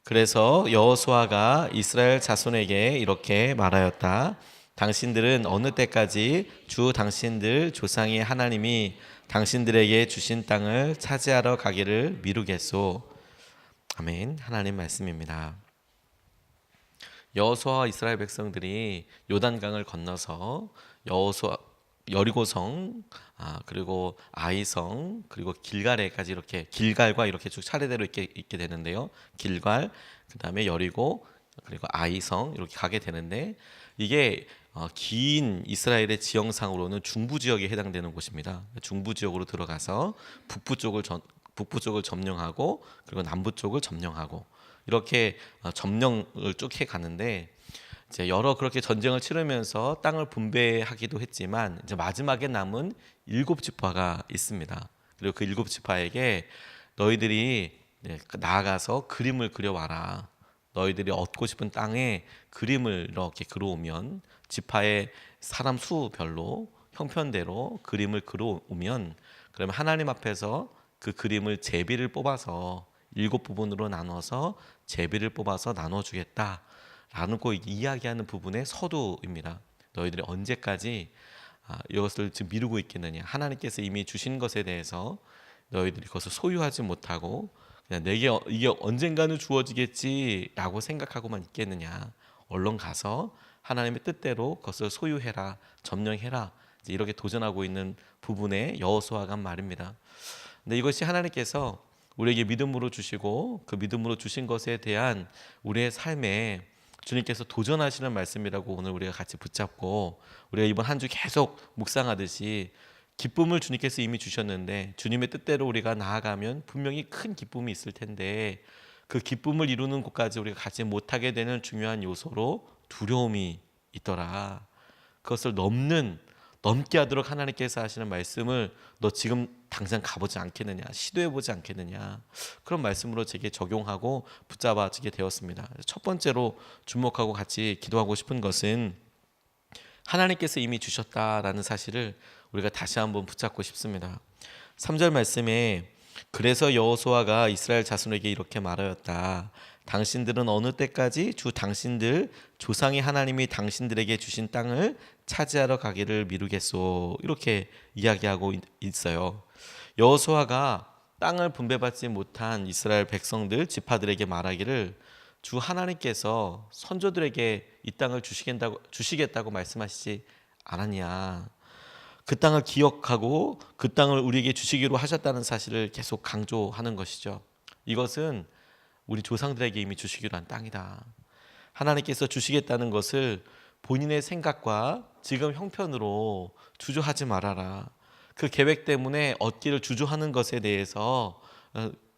그래서 여호수아가 이스라엘 자손에게 이렇게 말하였다. 당신들은 어느 때까지 주 당신들 조상의 하나님이 당신들에게 주신 땅을 차지하러 가기를 미루겠소. 아멘. 하나님 말씀입니다. 여호수아와 이스라엘 백성들이 요단강을 건너서 여호수아 여리고성, 그리고 아이성, 그리고 길갈에까지 이렇게 길갈과 이렇게 쭉 차례대로 있게 되는데요. 길갈, 그다음에 여리고, 그리고 아이성 이렇게 가게 되는데 이게 긴 이스라엘의 지형상으로는 중부 지역에 해당되는 곳입니다. 중부 지역으로 들어가서 북부 쪽을 점령하고 그리고 남부 쪽을 점령하고 이렇게 점령을 쭉 해 가는데 이제 여러 그렇게 전쟁을 치르면서 땅을 분배하기도 했지만 이제 마지막에 남은 7지파가 있습니다. 그리고 그 7지파에게 너희들이 나아가서 그림을 그려와라. 너희들이 얻고 싶은 땅에 그림을 이렇게 그려오면 지파의 사람 수별로 형편대로 그림을 그려오면 그러면 하나님 앞에서 그 그림을 제비를 뽑아서 7부분으로 나눠서 제비를 뽑아서 나눠주겠다 라는 거 이야기하는 부분의 서두입니다. 너희들이 언제까지 이것을 지금 미루고 있겠느냐. 하나님께서 이미 주신 것에 대해서 너희들이 그것을 소유하지 못하고 그냥 내게 이게 언젠가는 주어지겠지라고 생각하고만 있겠느냐. 얼른 가서 하나님의 뜻대로 그것을 소유해라, 점령해라. 이렇게 도전하고 있는 부분에 여호수아가 한 말입니다. 근데 이것이 하나님께서 우리에게 믿음으로 주시고 그 믿음으로 주신 것에 대한 우리의 삶에 주님께서 도전하시는 말씀이라고 오늘 우리가 같이 붙잡고 우리가 이번 한 주 계속 묵상하듯이 기쁨을 주님께서 이미 주셨는데 주님의 뜻대로 우리가 나아가면 분명히 큰 기쁨이 있을 텐데 그 기쁨을 이루는 곳까지 우리가 가지 못하게 되는 중요한 요소로 두려움이 있더라. 그것을 넘게 하도록 하나님께서 하시는 말씀을 너 지금 당장 가보지 않겠느냐, 시도해보지 않겠느냐, 그런 말씀으로 제게 적용하고 붙잡아지게 되었습니다. 첫 번째로 주목하고 같이 기도하고 싶은 것은 하나님께서 이미 주셨다라는 사실을 우리가 다시 한번 붙잡고 싶습니다. 3절 말씀에 그래서 여호수아가 이스라엘 자손에게 이렇게 말하였다. 당신들은 어느 때까지 주 당신들 조상의 하나님이 당신들에게 주신 땅을 차지하러 가기를 미루겠소. 이렇게 이야기하고 있어요. 여호수아가 땅을 분배받지 못한 이스라엘 백성들 지파들에게 말하기를 주 하나님께서 선조들에게 이 땅을 주시겠다고 말씀하시지 않았냐. 그 땅을 기억하고 그 땅을 우리에게 주시기로 하셨다는 사실을 계속 강조하는 것이죠. 이것은 우리 조상들에게 이미 주시기로 한 땅이다. 하나님께서 주시겠다는 것을 본인의 생각과 지금 형편으로 주저하지 말아라. 그 계획 때문에 얻기를 주저하는 것에 대해서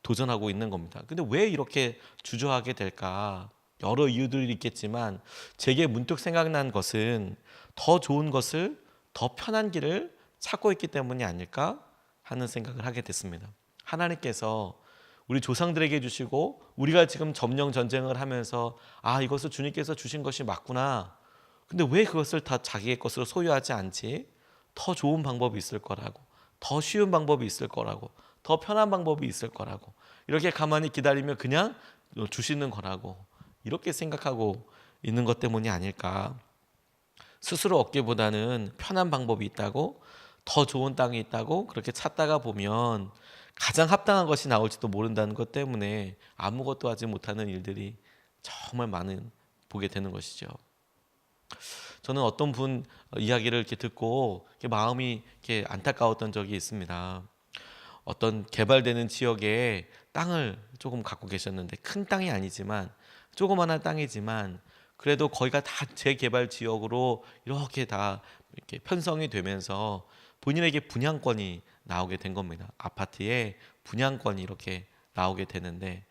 도전하고 있는 겁니다. 근데 왜 이렇게 주저하게 될까? 여러 이유들이 있겠지만 제게 문득 생각난 것은 더 좋은 것을 더 편한 길을 찾고 있기 때문이 아닐까 하는 생각을 하게 됐습니다. 하나님께서 우리 조상들에게 주시고 우리가 지금 점령 전쟁을 하면서 이것을 주님께서 주신 것이 맞구나. 근데 왜 그것을 다 자기의 것으로 소유하지 않지? 더 좋은 방법이 있을 거라고, 더 쉬운 방법이 있을 거라고, 더 편한 방법이 있을 거라고 이렇게 가만히 기다리면 그냥 주시는 거라고 이렇게 생각하고 있는 것 때문이 아닐까. 스스로 얻기보다는 편한 방법이 있다고, 더 좋은 땅이 있다고 그렇게 찾다가 보면 가장 합당한 것이 나올지도 모른다는 것 때문에 아무것도 하지 못하는 일들이 정말 보게 되는 것이죠. 저는 어떤 분 이야기를 이렇게 듣고 마음이 이렇게 안타까웠던 적이 있습니다. 어떤 개발되는 지역에 땅을 조금 갖고 계셨는데 큰 땅이 아니지만 조그마한 땅이지만 그래도 거기가 다 재개발 지역으로 이렇게 다 이렇게 편성이 되면서 본인에게 분양권이 나오게 된 겁니다. 아파트에 분양권이 이렇게 나오게 되는데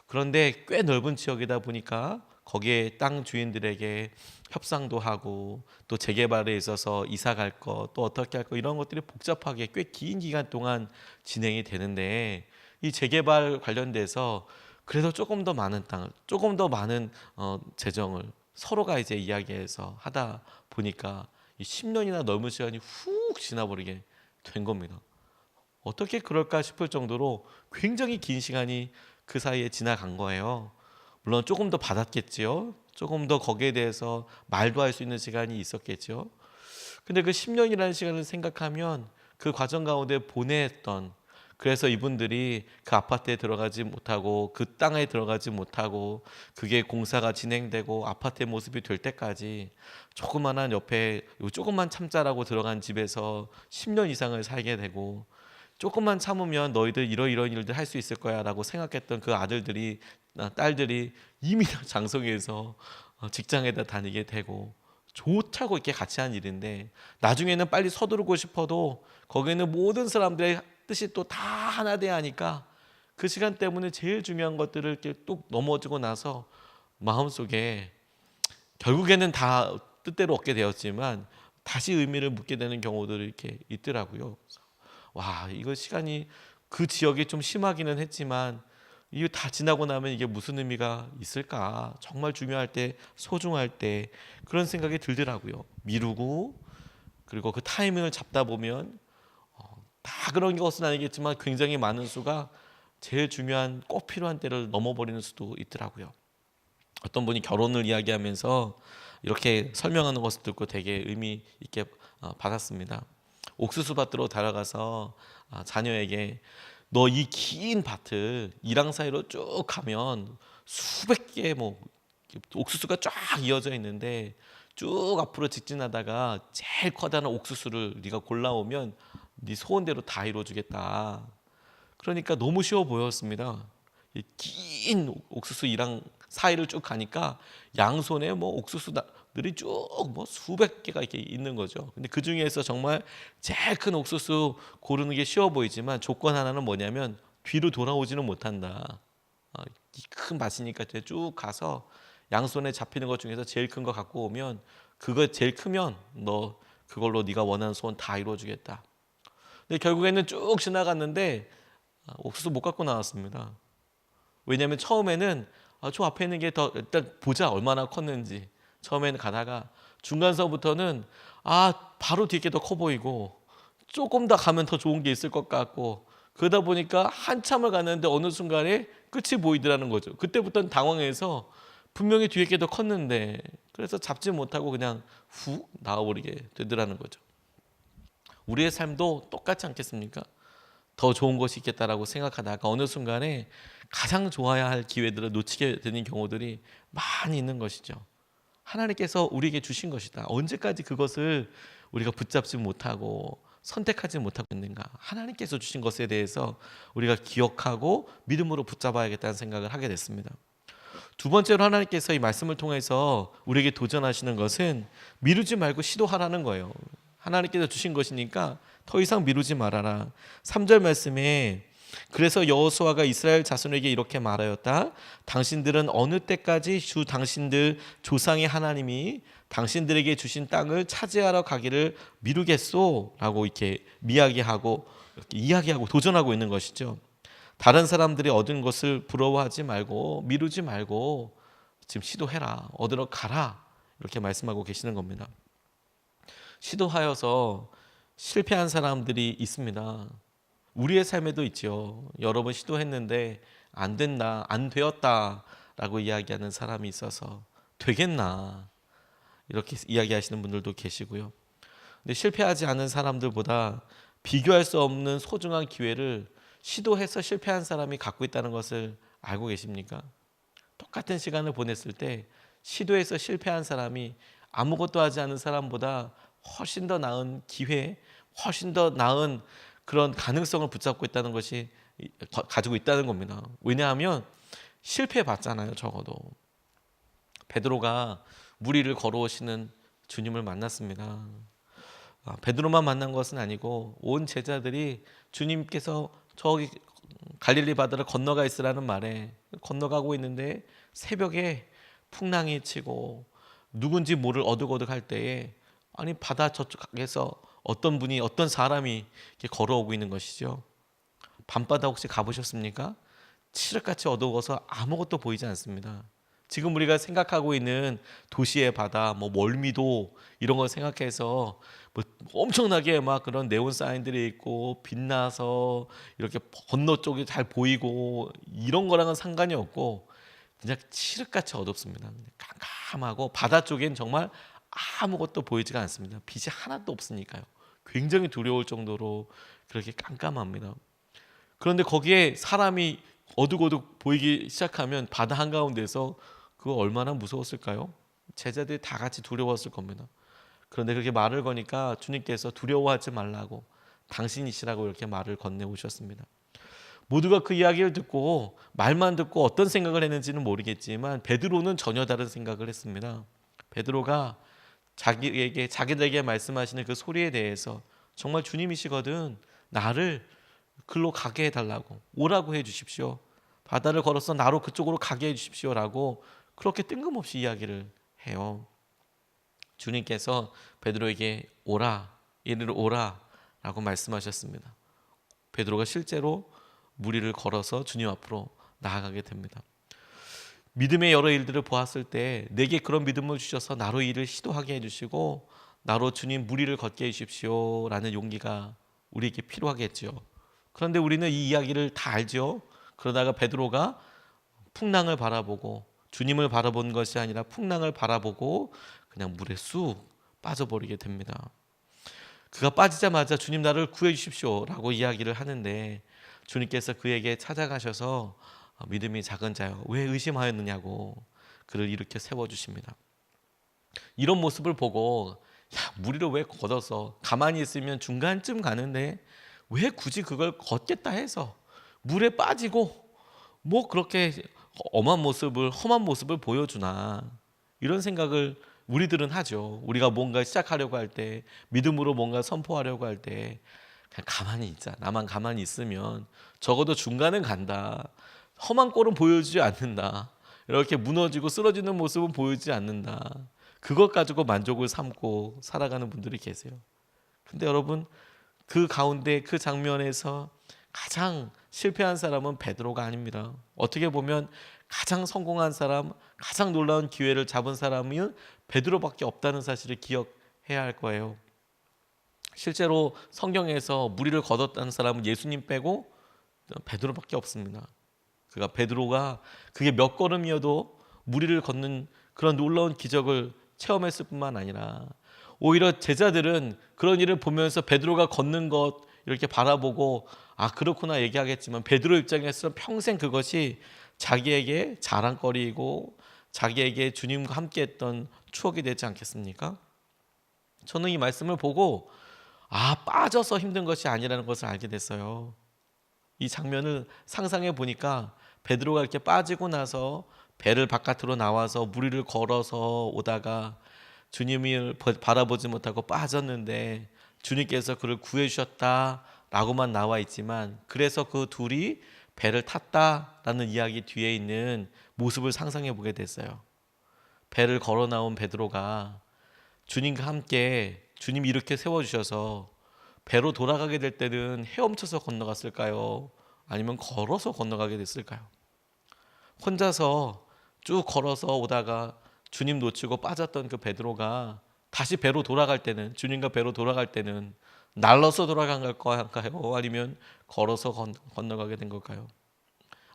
그런데 꽤 넓은 지역이다 보니까 거기에 땅 주인들에게 협상도 하고 또 재개발에 있어서 이사 갈 거 또 어떻게 할 거 이런 것들이 복잡하게 꽤 긴 기간 동안 진행이 되는데 이 재개발 관련돼서 그래서 조금 더 많은 땅을 조금 더 많은 재정을 서로가 이제 이야기해서 하다 보니까 이 10년이나 넘은 시간이 훅 지나버리게 된 겁니다. 어떻게 그럴까 싶을 정도로 굉장히 긴 시간이 그 사이에 지나간 거예요. 물론 조금 더 받았겠지요. 조금 더 거기에 대해서 말도 할 수 있는 시간이 있었겠죠. 근데 그 10년이라는 시간을 생각하면 그 과정 가운데 보냈던, 그래서 이분들이 그 아파트에 들어가지 못하고 그 땅에 들어가지 못하고 그게 공사가 진행되고 아파트의 모습이 될 때까지 조그만한 옆에 조금만 참자라고 들어간 집에서 10년 이상을 살게 되고, 조금만 참으면 너희들 이런 일들 할 수 있을 거야 라고 생각했던 그 아들들이, 딸들이 이미 장성해서 직장에다 다니게 되고 좋다고 이렇게 같이 한 일인데, 나중에는 빨리 서두르고 싶어도 거기에는 모든 사람들의 뜻이 또 다 하나 돼야 하니까 그 시간 때문에 제일 중요한 것들을 이렇게 뚝 넘어지고 나서 마음속에 결국에는 다 뜻대로 얻게 되었지만 다시 의미를 묻게 되는 경우들이 이렇게 있더라고요. 와, 이거 시간이 그 지역이 좀 심하기는 했지만 이게 다 지나고 나면 이게 무슨 의미가 있을까? 정말 중요할 때, 소중할 때 그런 생각이 들더라고요. 미루고, 그리고 그 타이밍을 잡다 보면 다 그런 것은 아니겠지만 굉장히 많은 수가 제일 중요한 꼭 필요한 때를 넘어버리는 수도 있더라고요. 어떤 분이 결혼을 이야기하면서 이렇게 설명하는 것을 듣고 되게 의미 있게 받았습니다. 옥수수 밭으로 달아가서 자녀에게 너 이 긴 밭을 이랑 사이로 쭉 가면 수백 개의 옥수수가 쫙 이어져 있는데 쭉 앞으로 직진하다가 제일 커다란 옥수수를 네가 골라오면 네 소원대로 다 이루어주겠다. 그러니까 너무 쉬워 보였습니다. 이 긴 옥수수 이랑 사이를 쭉 가니까 양손에 옥수수들이 쭉 수백 개가 이렇게 있는 거죠. 근데 그 중에서 정말 제일 큰 옥수수 고르는 게 쉬워 보이지만 조건 하나는 뭐냐면 뒤로 돌아오지는 못한다. 이 큰 밭이니까 쭉 가서 양손에 잡히는 것 중에서 제일 큰 거 갖고 오면, 그거 제일 크면 너 그걸로 네가 원하는 소원 다 이루어주겠다. 근데 결국에는 쭉 지나갔는데 옥수수 못 갖고 나왔습니다. 왜냐하면 처음에는 저 앞에 있는 게 더 일단 보자 얼마나 컸는지 처음에는 가다가 중간서부터는 바로 뒤에 게 더 커 보이고 조금 더 가면 더 좋은 게 있을 것 같고, 그러다 보니까 한참을 갔는데 어느 순간에 끝이 보이더라는 거죠. 그때부터는 당황해서 분명히 뒤에 게 더 컸는데, 그래서 잡지 못하고 그냥 훅 나와버리게 되더라는 거죠. 우리의 삶도 똑같지 않겠습니까? 더 좋은 것이 있겠다라고 생각하다가 어느 순간에 가장 좋아야 할 기회들을 놓치게 되는 경우들이 많이 있는 것이죠. 하나님께서 우리에게 주신 것이다. 언제까지 그것을 우리가 붙잡지 못하고 선택하지 못하고 있는가? 하나님께서 주신 것에 대해서 우리가 기억하고 믿음으로 붙잡아야겠다는 생각을 하게 됐습니다. 두 번째로 하나님께서 이 말씀을 통해서 우리에게 도전하시는 것은 미루지 말고 시도하라는 거예요. 하나님께서 주신 것이니까 더 이상 미루지 말아라. 3절 말씀에 그래서 여호수아가 이스라엘 자손에게 이렇게 말하였다. 당신들은 어느 때까지 주 당신들 조상의 하나님이 당신들에게 주신 땅을 차지하러 가기를 미루겠소? 라고 이렇게 이야기하고 도전하고 있는 것이죠. 다른 사람들이 얻은 것을 부러워하지 말고 미루지 말고 지금 시도해라. 얻으러 가라. 이렇게 말씀하고 계시는 겁니다. 시도하여서 실패한 사람들이 있습니다. 우리의 삶에도 있죠. 여러 번 시도했는데 안 된다, 안 되었다라고 이야기하는 사람이 있어서 되겠나 이렇게 이야기하시는 분들도 계시고요. 근데 실패하지 않은 사람들보다 비교할 수 없는 소중한 기회를 시도해서 실패한 사람이 갖고 있다는 것을 알고 계십니까? 똑같은 시간을 보냈을 때 시도해서 실패한 사람이 아무것도 하지 않은 사람보다 훨씬 더 나은 기회, 훨씬 더 나은 그런 가능성을 붙잡고 있다는 것이 가지고 있다는 겁니다. 왜냐하면 실패해 봤잖아요. 적어도 베드로가 물 위를 걸어오시는 주님을 만났습니다. 베드로만 만난 것은 아니고 온 제자들이 주님께서 저기 갈릴리 바다를 건너가 있으라는 말에 건너가고 있는데 새벽에 풍랑이 치고 누군지 모를 어둑어둑할 때에 바다 저쪽에서 어떤 사람이 이렇게 걸어오고 있는 것이죠. 밤바다 혹시 가보셨습니까? 칠흑같이 어두워서 아무것도 보이지 않습니다. 지금 우리가 생각하고 있는 도시의 바다, 멀미도 이런 걸 생각해서 엄청나게 막 그런 네온 사인들이 있고 빛나서 이렇게 건너 쪽이 잘 보이고 이런 거랑은 상관이 없고, 진짜 칠흑같이 어둡습니다. 깜깜하고 바다 쪽엔 정말 아무것도 보이지가 않습니다. 빛이 하나도 없으니까요. 굉장히 두려울 정도로 그렇게 깜깜합니다. 그런데 거기에 사람이 어둑어둑 보이기 시작하면 바다 한가운데서 그거 얼마나 무서웠을까요? 제자들이 다 같이 두려웠을 겁니다. 그런데 그렇게 말을 거니까 주님께서 두려워하지 말라고 당신이시라고 이렇게 말을 건네오셨습니다. 모두가 그 이야기를 듣고 말만 듣고 어떤 생각을 했는지는 모르겠지만 베드로는 전혀 다른 생각을 했습니다. 베드로가 자기들에게 말씀하시는 그 소리에 대해서 정말 주님이시거든 나를 글로 가게 해달라고 오라고 해주십시오. 바다를 걸어서 나로 그쪽으로 가게 해주십시오라고 그렇게 뜬금없이 이야기를 해요. 주님께서 베드로에게 오라 이리로 오라 라고 말씀하셨습니다. 베드로가 실제로 무리를 걸어서 주님 앞으로 나아가게 됩니다. 믿음의 여러 일들을 보았을 때 내게 그런 믿음을 주셔서 나로 일을 시도하게 해주시고 나로 주님 무리를 걷게 해주십시오 라는 용기가 우리에게 필요하겠죠. 그런데 우리는 이 이야기를 다 알죠. 그러다가 베드로가 풍랑을 바라보고 주님을 바라본 것이 아니라 풍랑을 바라보고 그냥 물에 쑥 빠져버리게 됩니다. 그가 빠지자마자 주님 나를 구해 주십시오 라고 이야기를 하는데 주님께서 그에게 찾아가셔서 믿음이 작은 자여 왜 의심하였느냐고 그를 일으켜 세워주십니다. 이런 모습을 보고 야 무리를 왜 걷어서 가만히 있으면 중간쯤 가는데 왜 굳이 그걸 걷겠다 해서 물에 빠지고 뭐 그렇게 험한 모습을 보여주나 이런 생각을 우리들은 하죠. 우리가 뭔가 시작하려고 할 때 믿음으로 뭔가 선포하려고 할 때 그냥 가만히 있자. 나만 가만히 있으면 적어도 중간은 간다. 험한 꼴은 보여주지 않는다. 이렇게 무너지고 쓰러지는 모습은 보이지 않는다. 그것 가지고 만족을 삼고 살아가는 분들이 계세요. 근데 여러분 그 가운데 그 장면에서 가장 실패한 사람은 베드로가 아닙니다. 어떻게 보면 가장 성공한 사람, 가장 놀라운 기회를 잡은 사람은 베드로밖에 없다는 사실을 기억해야 할 거예요. 실제로 성경에서 무리를 거뒀다는 사람은 예수님 빼고 베드로밖에 없습니다. 베드로가 그게 몇 걸음이어도 무리를 걷는 그런 놀라운 기적을 체험했을 뿐만 아니라 오히려 제자들은 그런 일을 보면서 베드로가 걷는 것 이렇게 바라보고 아 그렇구나 얘기하겠지만 베드로 입장에서는 평생 그것이 자기에게 자랑거리이고 자기에게 주님과 함께했던 추억이 되지 않겠습니까? 저는 이 말씀을 보고 아 빠져서 힘든 것이 아니라는 것을 알게 됐어요. 이 장면을 상상해 보니까 베드로가 이렇게 빠지고 나서 배를 바깥으로 나와서 무리를 걸어서 오다가 주님을 바라보지 못하고 빠졌는데 주님께서 그를 구해 주셨다라고만 나와 있지만 그래서 그 둘이 배를 탔다라는 이야기 뒤에 있는 모습을 상상해 보게 됐어요. 배를 걸어 나온 베드로가 주님과 함께 주님이 이렇게 세워주셔서 배로 돌아가게 될 때는 헤엄쳐서 건너갔을까요? 아니면 걸어서 건너가게 됐을까요? 혼자서 쭉 걸어서 오다가 주님 놓치고 빠졌던 그 베드로가 다시 배로 돌아갈 때는 주님과 배로 돌아갈 때는 날러서 돌아간 걸까요? 아니면 걸어서 건너가게 된 걸까요?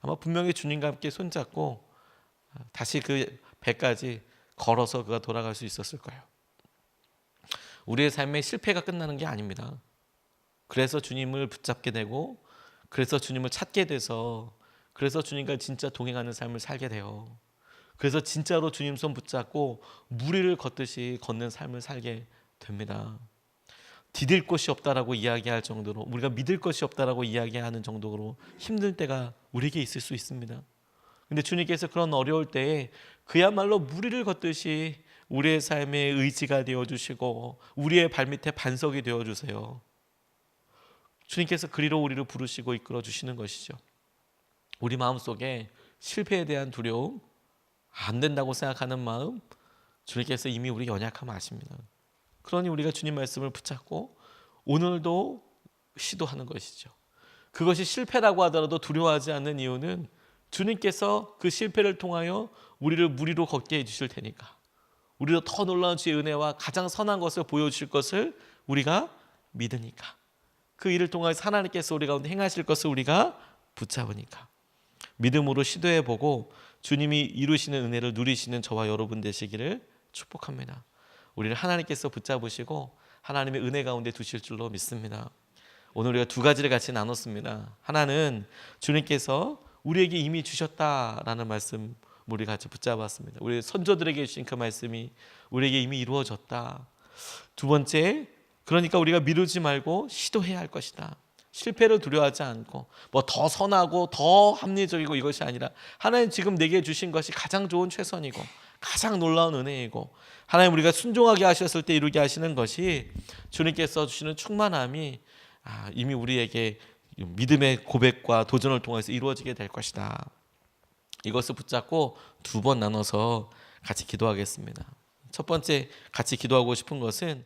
아마 분명히 주님과 함께 손잡고 다시 그 배까지 걸어서 그가 돌아갈 수 있었을 거예요. 우리의 삶의 실패가 끝나는 게 아닙니다. 그래서 주님을 붙잡게 되고 그래서 주님을 찾게 돼서 그래서 주님과 진짜 동행하는 삶을 살게 돼요. 그래서 진짜로 주님 손 붙잡고 무리를 걷듯이 걷는 삶을 살게 됩니다. 디딜 곳이 없다라고 이야기할 정도로 우리가 믿을 것이 없다라고 이야기하는 정도로 힘들 때가 우리에게 있을 수 있습니다. 근데 주님께서 그런 어려울 때에 그야말로 무리를 걷듯이 우리의 삶의 의지가 되어주시고 우리의 발밑에 반석이 되어주세요. 주님께서 그리로 우리를 부르시고 이끌어 주시는 것이죠. 우리 마음속에 실패에 대한 두려움, 안 된다고 생각하는 마음, 주님께서 이미 우리 연약함 아십니다. 그러니 우리가 주님 말씀을 붙잡고 오늘도 시도하는 것이죠. 그것이 실패라고 하더라도 두려워하지 않는 이유는 주님께서 그 실패를 통하여 우리를 무리로 걷게 해주실 테니까 우리도 더 놀라운 주의 은혜와 가장 선한 것을 보여주실 것을 우리가 믿으니까 그 일을 통하여 하나님께서 우리 가운데 행하실 것을 우리가 붙잡으니까 믿음으로 시도해보고 주님이 이루시는 은혜를 누리시는 저와 여러분 되시기를 축복합니다. 우리를 하나님께서 붙잡으시고 하나님의 은혜 가운데 두실 줄로 믿습니다. 오늘 우리가 두 가지를 같이 나눴습니다. 하나는 주님께서 우리에게 이미 주셨다라는 말씀 우리 같이 붙잡았습니다. 우리 선조들에게 주신 그 말씀이 우리에게 이미 이루어졌다. 두 번째, 그러니까 우리가 미루지 말고 시도해야 할 것이다. 실패를 두려워하지 않고 뭐 더 선하고 더 합리적이고 이것이 아니라 하나님 지금 내게 주신 것이 가장 좋은 최선이고 가장 놀라운 은혜이고 하나님 우리가 순종하게 하셨을 때 이루게 하시는 것이 주님께서 주시는 충만함이 이미 우리에게 믿음의 고백과 도전을 통해서 이루어지게 될 것이다. 이것을 붙잡고 두 번 나눠서 같이 기도하겠습니다. 첫 번째 같이 기도하고 싶은 것은